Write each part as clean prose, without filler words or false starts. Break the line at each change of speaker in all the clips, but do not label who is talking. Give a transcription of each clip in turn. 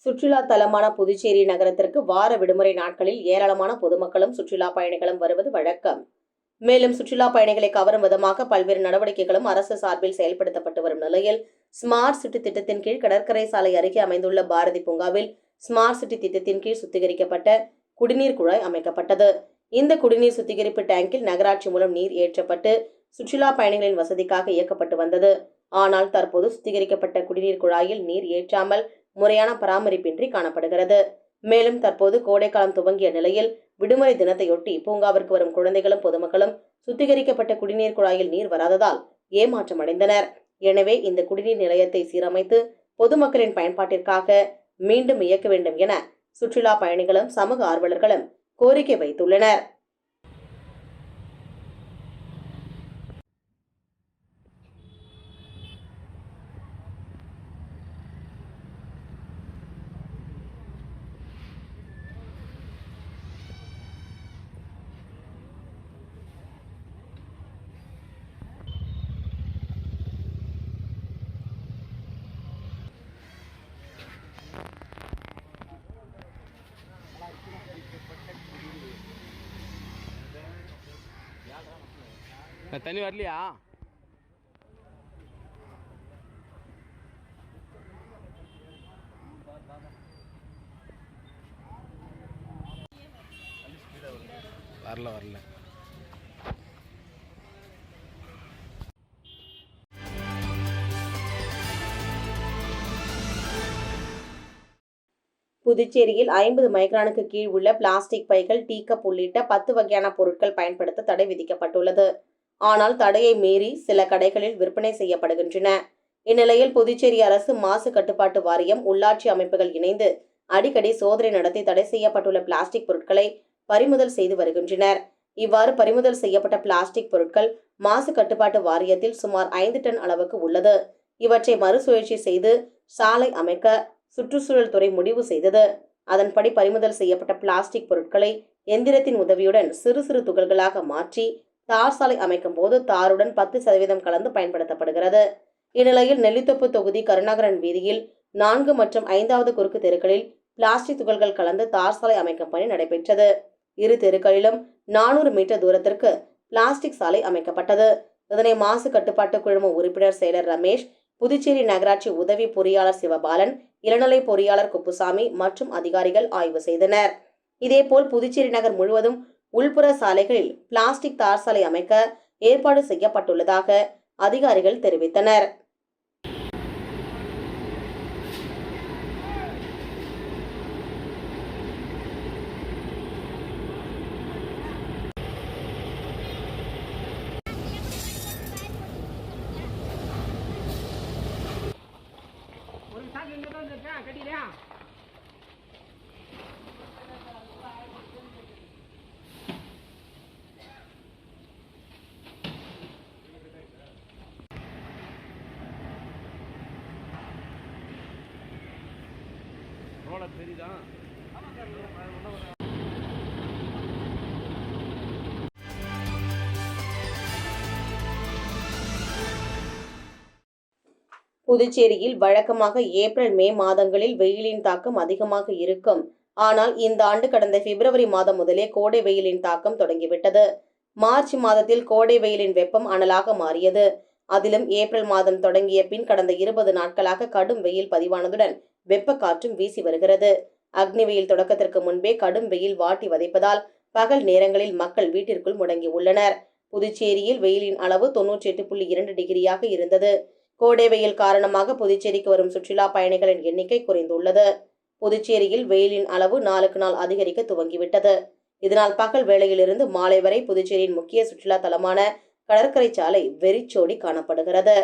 சுற்றுலா தலமான புதுச்சேரி நகரத்திற்கு வார விடுமுறை நாட்களில் ஏராளமான பொதுமக்களும் சுற்றுலா பயணிகளும் வருவது வழக்கம். மேலும் சுற்றுலா பயணிகளை கவரும் விதமாக பல்வேறு நடவடிக்கைகளும் அரசு சார்பில் செயல்படுத்தப்பட்டு வரும் நிலையில் ஸ்மார்ட் சிட்டி திட்டத்தின் கீழ் கடற்கரை சாலை அருகே அமைந்துள்ள பாரதி பூங்காவில் ஸ்மார்ட் சிட்டி திட்டத்தின் கீழ் சுத்திகரிக்கப்பட்ட குடிநீர் குழாய் அமைக்கப்பட்டது. இந்த குடிநீர் சுத்திகரிப்பு டேங்கில் நகராட்சி மூலம் நீர் ஏற்றப்பட்டு சுற்றுலா பயணிகளின் வசதிக்காக இயக்கப்பட்டு வந்தது. ஆனால் தற்போது சுத்திகரிக்கப்பட்ட குடிநீர் குழாயில் நீர் ஏற்றாமல் முறையான பராமரிப்பின்றி காணப்படுகிறது. மேலும் தற்போது கோடைக்காலம் துவங்கிய நிலையில் விடுமுறை தினத்தையொட்டி பூங்காவிற்கு வரும் குழந்தைகளும் பொதுமக்களும் சுத்திகரிக்கப்பட்ட குடிநீர் குழாயில் நீர் வராததால் ஏமாற்றம் அடைந்தனர். எனவே இந்த குடிநீர் நிலையத்தை சீரமைத்து பொதுமக்களின் பயன்பாட்டிற்காக மீண்டும் இயக்க வேண்டும் என சுற்றுலா பயணிகளும் சமூக ஆர்வலர்களும் கோரிக்கை வைத்துள்ளனர்.
தண்ணி வரலையா? வரல.
புதுச்சேரியில் 50 மைக்ரானுக்கு கீழ் உள்ள பிளாஸ்டிக் பைகள், டீ கப் உள்ளிட்ட 10 வகையான பொருட்கள் பயன்படுத்த தடை விதிக்கப்பட்டுள்ளது. ஆனால் தடையை மீறி சில கடைகளில் விற்பனை செய்யப்படுகின்றன. இந்நிலையில் புதுச்சேரி அரசு மாசு கட்டுப்பாட்டு வாரியம், உள்ளாட்சி அமைப்புகள் இணைந்து அடிக்கடி சோதனை நடத்தி தடை செய்யப்பட்டுள்ள பிளாஸ்டிக் பொருட்களை பறிமுதல் செய்து வருகின்றனர். இவ்வாறு பறிமுதல் செய்யப்பட்ட பிளாஸ்டிக் பொருட்கள் மாசு கட்டுப்பாட்டு வாரியத்தில் சுமார் 5 டன் அளவுக்கு உள்ளது. இவற்றை மறுசுழற்சி செய்து சாலை அமைக்க சுற்றுச்சூழல் துறை முடிவு செய்தது. அதன்படி பறிமுதல் செய்யப்பட்ட பிளாஸ்டிக் பொருட்களை எந்திரத்தின் உதவியுடன் சிறு சிறு துகள்களாக மாற்றி தார் சாலை அமைக்கும் போது தாருடன் 10% கலந்து பயன்படுத்தப்படுகிறது. இந்நிலையில் நெல்லித்தோப்பு தொகுதி கருணாகரன் வீதியில் 4 மற்றும் 5வது குறுக்கு தெருக்களில் பிளாஸ்டிக் துகள்கள் கலந்து தார் சாலை அமைக்கும் பணி நடைபெற்றது. இரு தெருக்களிலும் 400 மீட்டர் தூரத்திற்கு பிளாஸ்டிக் சாலை அமைக்கப்பட்டது. இதனை மாசு கட்டுப்பாட்டு குழும உறுப்பினர் செயலர் ரமேஷ், புதுச்சேரி நகராட்சி உதவி பொறியாளர் சிவபாலன், இளநிலை பொறியாளர் குப்புசாமி மற்றும் அதிகாரிகள் ஆய்வு செய்தனர். இதேபோல் புதுச்சேரி நகர் முழுவதும் உள்புற சாலைகளில் பிளாஸ்டிக் தார் சாலை அமைக்க ஏற்பாடு செய்யப்பட்டுள்ளதாக அதிகாரிகள் தெரிவித்தனர்.
தெரியுதா?
புதுச்சேரியில் வழக்கமாக ஏப்ரல், மே மாதங்களில் வெயிலின் தாக்கம் அதிகமாக இருக்கும். ஆனால் இந்த ஆண்டு கடந்த பிப்ரவரி மாதம் முதலே கோடை வெயிலின் தாக்கம் தொடங்கிவிட்டது. மார்ச் மாதத்தில் கோடை வெயிலின் வெப்பம் அனலாக மாறியது. அதிலும் ஏப்ரல் மாதம் தொடங்கிய பின் கடந்த 20 நாட்களாக கடும் வெயில் பதிவானதுடன் வெப்ப காற்றும் வீசி வருகிறது. அக்னி வெயில் தொடக்கத்திற்கு முன்பே கடும் வெயில் வாட்டி வதைப்பதால் பகல் நேரங்களில் மக்கள் வீட்டிற்குள் முடங்கி உள்ளனர். புதுச்சேரியில் வெயிலின் அளவு 98.2 டிகிரியாக இருந்தது. கோடை வெயில் காரணமாக புதுச்சேரிக்கு வரும் சுற்றுலா பயணிகளின் எண்ணிக்கை குறைந்துள்ளது. புதுச்சேரியில் வெயிலின் அளவு நாளுக்கு நாள் அதிகரிக்க துவங்கிவிட்டது. இதனால் பகல் வேளையிலிருந்து மாலை வரை புதுச்சேரியின் முக்கிய சுற்றுலா தலமான கடற்கரை சாலை வெறிச்சோடி காணப்படுகிறது.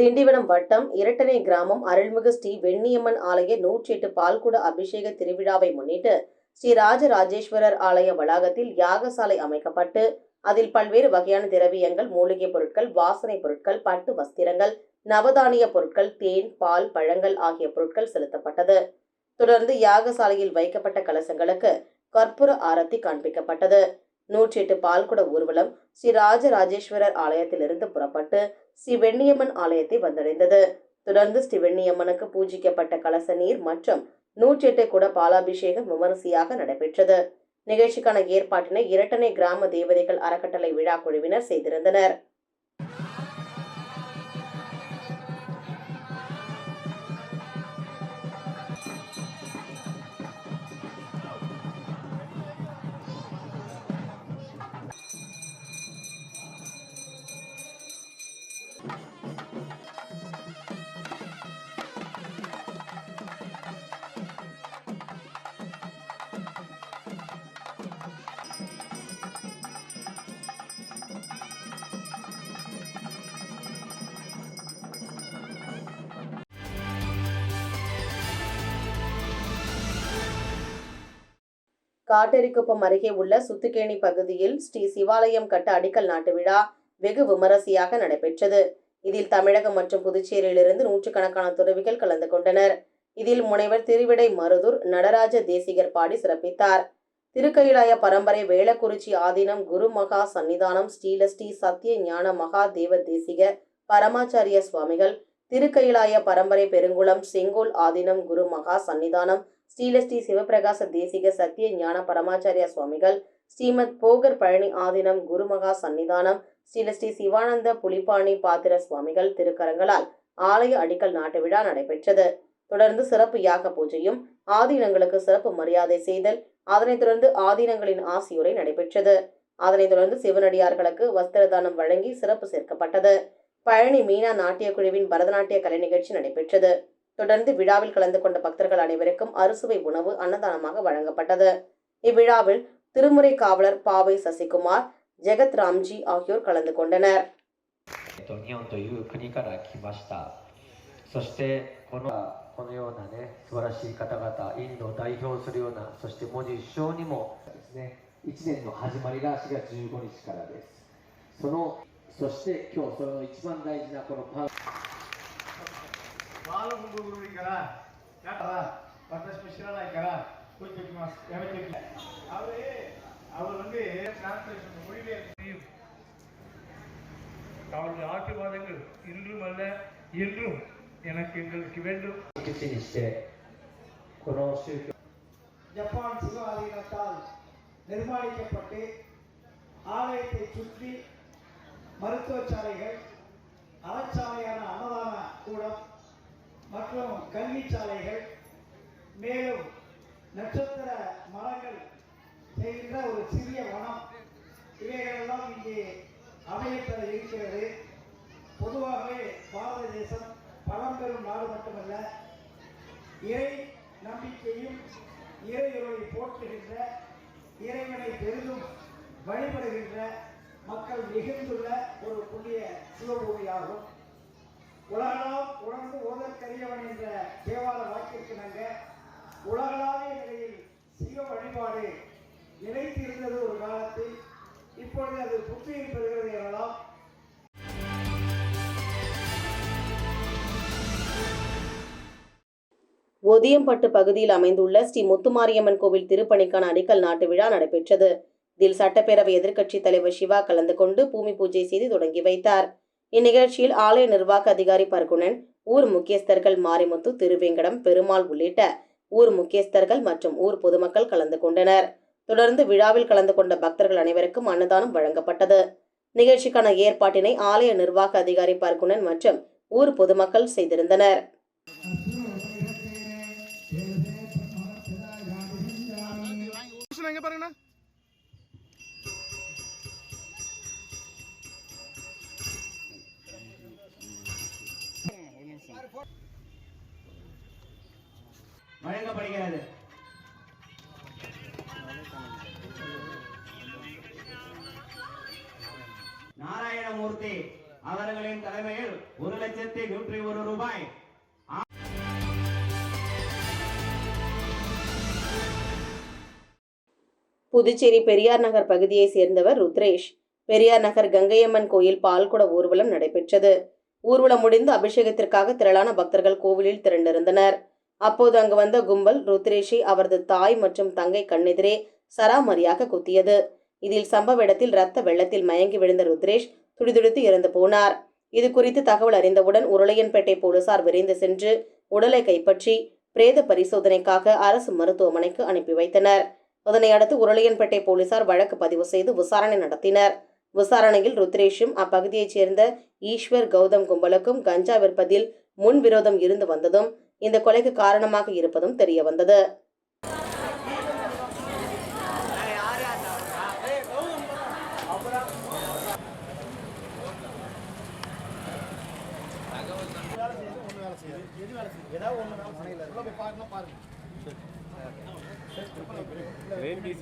திண்டிவனம் வட்டம் இரட்டனை கிராமம் அருள்மிகு ஸ்ரீ வெண்ணியம்மன் ஆலய 108 பால்குட அபிஷேக திருவிழாவை முன்னிட்டு ஸ்ரீ ராஜராஜேஸ்வரர் ஆலய வளாகத்தில் யாகசாலை அமைக்கப்பட்டு அதில் பல்வேறு வகையான திரவியங்கள், மூலிகை பொருட்கள், வாசனை பொருட்கள், பட்டு வஸ்திரங்கள், நவதானிய பொருட்கள், தேன், பால், பழங்கள் ஆகிய பொருட்கள் செலுத்தப்பட்டது. தொடர்ந்து யாகசாலையில் வைக்கப்பட்ட கலசங்களுக்கு கற்பூர ஆரத்தி காண்பிக்கப்பட்டது. 108 பால்குட ஊர்வலம் ஸ்ரீ ராஜராஜேஸ்வரர் ஆலயத்திலிருந்து புறப்பட்டு ஸ்ரீ வெண்ணியம்மன் ஆலயத்தை வந்தடைந்தது. தொடர்ந்து ஸ்ரீ வெண்ணியம்மனுக்கு பூஜிக்கப்பட்ட கலச நீர் மற்றும் 108 குட பாலாபிஷேகம் விமரிசையாக நடைபெற்றது. நிகழ்ச்சிக்கான ஏற்பாட்டினை இரட்டனை கிராம தேவதைகள் அறக்கட்டளை விழா குழுவினர் செய்திருந்தனர். காட்டேரிக்குப்பம் அருகே உள்ள சுத்துக்கேணி பகுதியில் ஸ்ரீ சிவாலயம் கட்ட அடிக்கல் நாட்டு விழா வெகு விமரிசையாக நடைபெற்றது. இதில் தமிழகம் மற்றும் புதுச்சேரியிலிருந்து நூற்றுக்கணக்கான துறவிகள் கலந்து கொண்டனர். இதில் முனைவர் திருவிடை மருதூர் நடராஜ தேசிகர் பாடி சிறப்பித்தார். திருக்கயிலாய பரம்பரை வேளக்குறிச்சி ஆதீனம் குரு மகா சன்னிதானம் ஸ்ரீலஸ்ரீ சத்திய ஞான மகா தேவ தேசிக பரமாச்சாரிய சுவாமிகள், திருக்கயிலாய பரம்பரை பெருங்குளம் செங்கோல் ஆதீனம் குரு மகா சன்னிதானம் ஸ்ரீலஸ்ரீ சிவபிரகாச தேசிக சத்திய ஞான பரமாச்சாரிய சுவாமிகள், ஸ்ரீமத் போகர் பழனி ஆதீனம் குருமகா சன்னிதானம் ஸ்ரீலஸ்ரீ சிவானந்த புலிப்பாணி பாத்திர சுவாமிகள் திருக்கரங்களால் ஆலய அடிக்கல் நாட்டு விழா நடைபெற்றது. தொடர்ந்து சிறப்பு யாக பூஜையும், ஆதீனங்களுக்கு சிறப்பு மரியாதை செய்தல், அதனைத் தொடர்ந்து ஆதீனங்களின் ஆசியுரை நடைபெற்றது. அதனைத் தொடர்ந்து சிவனடியார்களுக்கு வஸ்திரதானம் வழங்கி சிறப்பு சேர்க்கப்பட்டது. பழனி மீனா நாட்டிய குழுவின் பரதநாட்டிய கலை நிகழ்ச்சி நடைபெற்றது. தொடர்ந்து விழாவில் கலந்து கொண்ட பக்தர்கள் அனைவருக்கும் அறுசுவை உணவு அன்னதானமாக வழங்கப்பட்டது. இவ்விழாவில் திருமுறை காவலர் பாவை சசிகுமார், ஜெகத் ராம்ஜி ஆகியோர் கலந்து கொண்டனர்.
日本という国から来ました。そしてこのようなね素晴らしい方々、インドを代表するような、そしてモディ首相にもですね、1年の始まりが4月15日からです。そして今日その一番大事なこのパン
私も知らないから置いておきます。やめておきます。அவர் வந்து டிரான்ஸ்லேஷன் மொழிபெயர்ப்பு அவருடைய ஆசீர்வாதங்கள் இன்றும் அல்ல என்றும் எங்களுக்கு வேண்டும். ஜப்பான் சிவ ஆலயத்தால் நிர்மாணிக்கப்பட்டு ஆலயத்தை சுற்றி மருத்துவச்சாலைகள், அறச்சாலையான அன்னதான கூடம் மற்றும் கல்வி சாலைகள், மேலும் நட்சத்திர மரங்கள் செய்கின்ற ஒரு சிறிய வனம், இவைகளெல்லாம் இங்கே அமையப்பெற இருக்கிறது. பொதுவாகவே பாரத தேசம் பழம்பெரும் நாடு மட்டுமல்ல, இறை நம்பிக்கையும் இறையுறவை போற்றுகின்ற, இறைவனை பெரிதும் வழிபடுகின்ற மக்கள் மிகுந்துள்ள ஒரு புண்ணிய சிவபூமியாகும். உலகளாம் உணர்ந்து ஓதற்கரியவன் என்ற தேவார வாக்கிற்கிணங்க உலகளாவிய நிலையில் சிவ வழிபாடு நிலைத்திருந்தது ஒரு காலத்தில். இப்பொழுது அது புத்துயிர் பெறுகிறது எனலாம்.
ஒதியம்பட்டு பகுதியில் அமைந்துள்ள ஸ்ரீ முத்துமாரியம்மன் கோவில் திருப்பணிக்கான அடிக்கல் நாட்டு விழா நடைபெற்றது. இதில் சட்டப்பேரவை எதிர்க்கட்சித் தலைவர் சிவா கலந்து கொண்டு பூமி பூஜை செய்து தொடங்கி வைத்தார். இந்நிகழ்ச்சியில் ஆலய நிர்வாக அதிகாரி பர்குணன், ஊர் முக்கியஸ்தர்கள் மாரிமுத்து, திருவேங்கடம், பெருமாள் உள்ளிட்ட ஊர் முக்கியஸ்தர்கள் மற்றும் ஊர் பொதுமக்கள் கலந்து கொண்டனர். தொடர்ந்து விழாவில் கலந்து கொண்ட பக்தர்கள் அனைவருக்கும் அன்னதானம் வழங்கப்பட்டது. நிகழ்ச்சிக்கான ஏற்பாட்டினை ஆலய நிர்வாக அதிகாரி பர்குணன் மற்றும் ஊர் பொதுமக்கள் செய்திருந்தனர்.
வழங்கப்படுகிறது. நாராயணமூர்த்தி அவர்களின் தலைமையில் 1,101 ரூபாய்.
புதுச்சேரி பெரியார் நகர் பகுதியை சேர்ந்தவர் ருத்ரேஷ். பெரியார் நகர் கங்கையம்மன் கோயில் பால்குட ஊர்வலம் நடைபெற்றது. ஊர்வலம் முடிந்து அபிஷேகத்திற்காக திரளான பக்தர்கள் கோவிலில் திரண்டிருந்தனர். அப்போது அங்கு வந்த கும்பல் ருத்ரேஷை அவரது தாய் மற்றும் தங்கை கண்ணெதிரே சராமரியாக குத்தியது. இதில் சம்பவ இடத்தில் ரத்த வெள்ளத்தில் மயங்கி விழுந்த ருத்ரேஷ் துடிதுடித்து இறந்து போனார். இது குறித்து தகவல் அறிந்தவுடன் உருளையன்பேட்டை போலீசார் விரைந்து சென்று உடலை கைப்பற்றி பிரேத பரிசோதனைக்காக அரசு மருத்துவமனைக்கு அனுப்பி வைத்தனர். அதனை அடுத்து உருளையன்பேட்டை போலீசார் வழக்கு பதிவு செய்து விசாரணை நடத்தினர். விசாரணையில் ருத்ரேஷும் அப்பகுதியைச் சேர்ந்த ஈஸ்வர் கௌதம் கும்பலுக்கும் கஞ்சா விற்பதில் முன்விரோதம் இருந்து வந்ததும் இந்த கொலைக்கு காரணமாக இருப்பதும் தெரியவந்தது.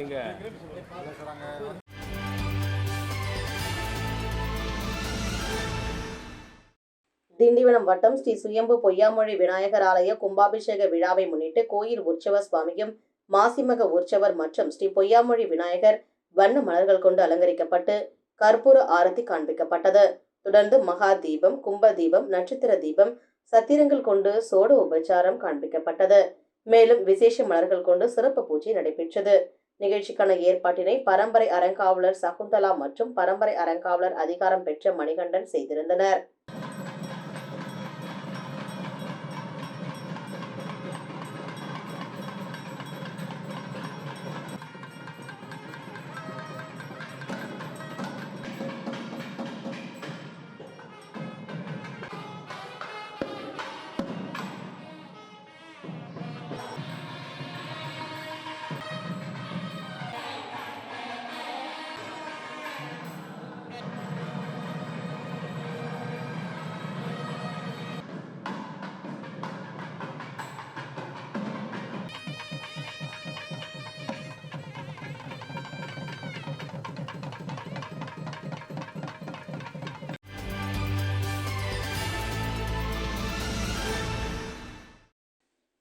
எங்க
திண்டிவனம் வட்டம் ஸ்ரீ சுயம்பு பொய்யாமொழி விநாயகர் ஆலய கும்பாபிஷேக விழாவை முன்னிட்டு கோயில் உற்சவ சுவாமியும் மாசிமக உற்சவர் மற்றும் ஸ்ரீ பொய்யாமொழி விநாயகர் வண்ண மலர்கள் கொண்டு அலங்கரிக்கப்பட்டு கற்பூர ஆரத்தி காண்பிக்கப்பட்டது. தொடர்ந்து மகா தீபம், கும்ப தீபம், நட்சத்திர தீபம், சத்திரங்கள் கொண்டு சோட உபச்சாரம் காண்பிக்கப்பட்டது. மேலும் விசேஷ மலர்கள் கொண்டு சிறப்பு பூஜை நடைபெற்றது. நிகழ்ச்சிக்கான ஏற்பாட்டினை பரம்பரை அறங்காவலர் சகுந்தலா மற்றும் பரம்பரை அறங்காவலர் அதிகாரம் பெற்ற மணிகண்டன் செய்திருந்தனர்.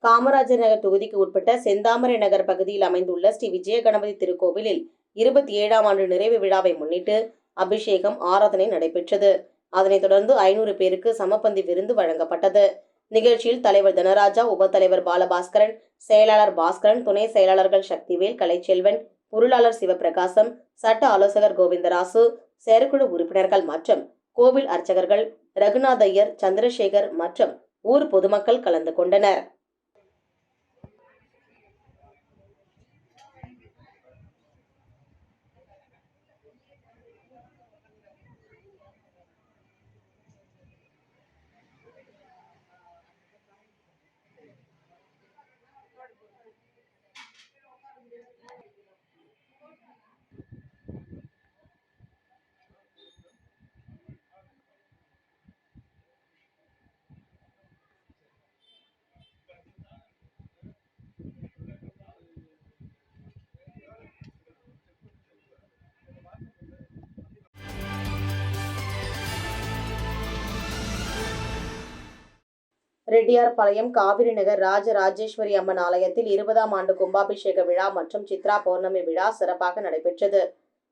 காமராஜர் நகர் தொகுதிக்கு உட்பட்ட செந்தாமரை நகர் பகுதியில் அமைந்துள்ள ஸ்ரீ விஜய கணபதி திருக்கோவிலில் 27ஆம் ஆண்டு நிறைவு விழாவை முன்னிட்டு அபிஷேகம், ஆராதனை நடைபெற்றது. அதனைத் தொடர்ந்து 500 பேருக்கு சமபந்தி விருந்து வழங்கப்பட்டது. நிகழ்ச்சியில் தலைவர் தனராஜா, உபத்தலைவர் பாலபாஸ்கரன், செயலாளர் பாஸ்கரன், துணை செயலாளர்கள் சக்திவேல், கலைச்செல்வன், பொருளாளர் சிவபிரகாசம், சட்ட ஆலோசகர் கோவிந்தராசு, செயற்குழு உறுப்பினர்கள் மற்றும் கோவில் அர்ச்சகர்கள் ரகுநாதையர், சந்திரசேகர் மற்றும் ஊர் பொதுமக்கள் கலந்து கொண்டனர். ரெட்டியார்பாளையம் காவிரி நகர் ராஜராஜேஸ்வரி அம்மன் ஆலயத்தில் 20ஆம் ஆண்டு கும்பாபிஷேக விழா மற்றும் சித்ரா பௌர்ணமி விழா சிறப்பாக நடைபெற்றது.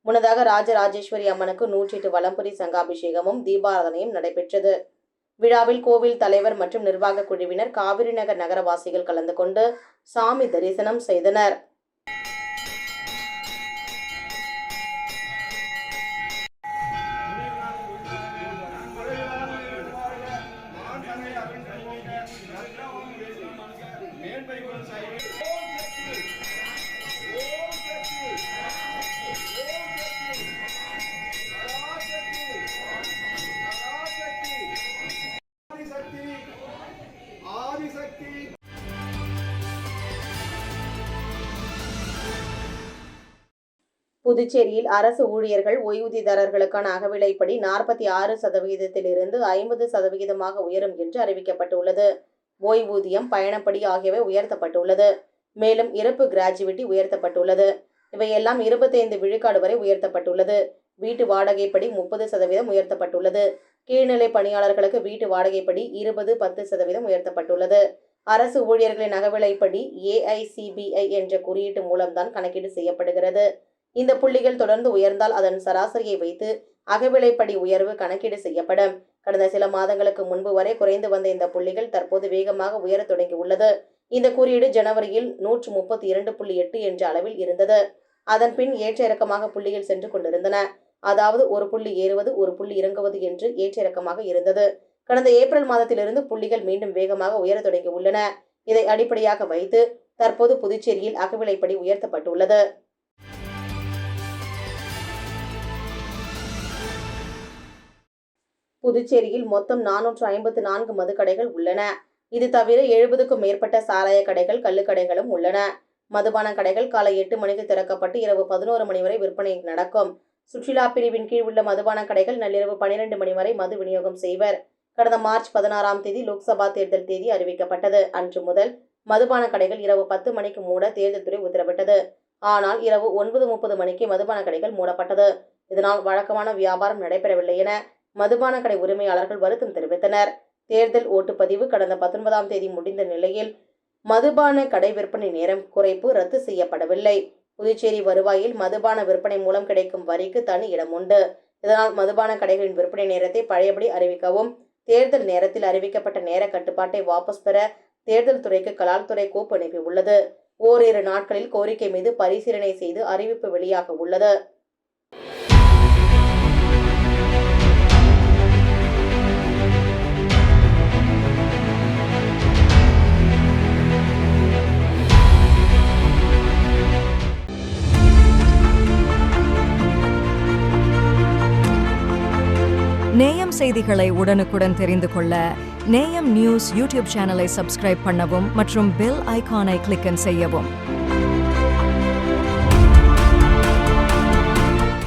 முன்னதாக ராஜராஜேஸ்வரி அம்மனுக்கு 108 வலம்புரி சங்காபிஷேகமும் தீபாராதனையும் நடைபெற்றது. விழாவில் கோவில் தலைவர் மற்றும் நிர்வாக குழுவினர், காவிரி நகர் நகரவாசிகள் கலந்து கொண்டு சாமி தரிசனம் செய்தனர். புதுச்சேரியில் அரசு ஊழியர்கள் ஓய்வூதியதாரர்களுக்கான அகவிலைப்படி 46% 50% உயரும் என்று அறிவிக்கப்பட்டுள்ளது. ஓய்வூதியம், பயணப்படி ஆகியவை உயர்த்தப்பட்டுள்ளது. மேலும் இறப்பு கிராஜுவிட்டி உயர்த்தப்பட்டுள்ளது. இவையெல்லாம் 25 விழுக்காடு வரை உயர்த்தப்பட்டுள்ளது. வீட்டு வாடகைப்படி 30% உயர்த்தப்பட்டுள்ளது. கீழ்நிலை பணியாளர்களுக்கு வீட்டு வாடகைப்படி 20-10% உயர்த்தப்பட்டுள்ளது. அரசு ஊழியர்களின் அகவிலைப்படி AICBI என்ற குறியீட்டு மூலம்தான் கணக்கீடு செய்யப்படுகிறது. இந்த புள்ளிகள் தொடர்ந்து உயர்ந்தால் அதன் சராசரியை வைத்து அகவிலைப்படி உயர்வு கணக்கீடு செய்யப்படும். கடந்த சில மாதங்களுக்கு முன்பு வரை குறைந்து வந்த இந்த புள்ளிகள் தற்போது வேகமாக உயரத் தொடங்கியுள்ளது. இந்த குறியீடு ஜனவரியில் 132.8 என்ற அளவில் இருந்தது. அதன் பின் ஏற்ற இறக்கமாக புள்ளிகள் சென்று கொண்டிருந்தன. அதாவது ஒரு புள்ளி ஏறுவது ஒரு புள்ளி இறங்குவது என்று ஏற்ற இறக்கமாக இருந்தது. கடந்த ஏப்ரல் மாதத்திலிருந்து புள்ளிகள் மீண்டும் வேகமாக உயரத் தொடங்கி உள்ளன. இதை அடிப்படையாக வைத்து தற்போது புதுச்சேரியில் அகவிலைப்படி உயர்த்தப்பட்டுள்ளது. புதுச்சேரியில் மொத்தம் 454 மதுக்கடைகள் உள்ளன. இது தவிர 70க்கும் மேற்பட்ட சாராய கடைகள், கள்ளுக்கடைகளும் உள்ளன. மதுபான கடைகள் காலை 8 மணிக்கு திறக்கப்பட்டு இரவு 11 மணி வரை விற்பனை நடக்கும். சுற்றுலா பிரிவின் கீழ் உள்ள மதுபான கடைகள் நள்ளிரவு 12 மணி வரை மது விநியோகம் செய்வர். கடந்த மார்ச் 16ஆம் தேதி லோக்சபா தேர்தல் தேதி அறிவிக்கப்பட்டது. அன்று முதல் மதுபான கடைகள் இரவு 10 மணிக்கு மூட தேர்தல் துறை உத்தரவிட்டது. ஆனால் இரவு 9:30 மணிக்கு மதுபான கடைகள் மூடப்பட்டது. இதனால் வழக்கமான வியாபாரம் நடைபெறவில்லை என மதுபான கடை உரிமையாளர்கள் வருத்தம் தெரிவித்தனர். தேர்தல் ஓட்டுப்பதிவு கடந்த 19ஆம் தேதி முடிந்த நிலையில் மதுபான கடை விற்பனை நேரம் குறைப்பு ரத்து செய்யப்படவில்லை. புதுச்சேரி வருவாயில் மதுபான விற்பனை மூலம் கிடைக்கும் வரிக்கு தனி இடம் உண்டு. இதனால் மதுபான கடைகளின் விற்பனை நேரத்தை பழையபடி அறிவிக்கவும், தேர்தல் நேரத்தில் அறிவிக்கப்பட்ட நேர கட்டுப்பாட்டை வாபஸ் பெற தேர்தல் துறைக்கு கலால் துறை கோப்பு அனுப்பியுள்ளது. ஓரிரு நாட்களில் கோரிக்கை மீது பரிசீலனை செய்து அறிவிப்பு வெளியாக உள்ளது.
நேயம் செய்திகளை உடனுக்குடன் தெரிந்து கொள்ள நேயம் நியூஸ் யூடியூப் சேனலை சப்ஸ்கிரைப் பண்ணவும் மற்றும் பெல் ஐகானை கிளிக் செய்யவும்.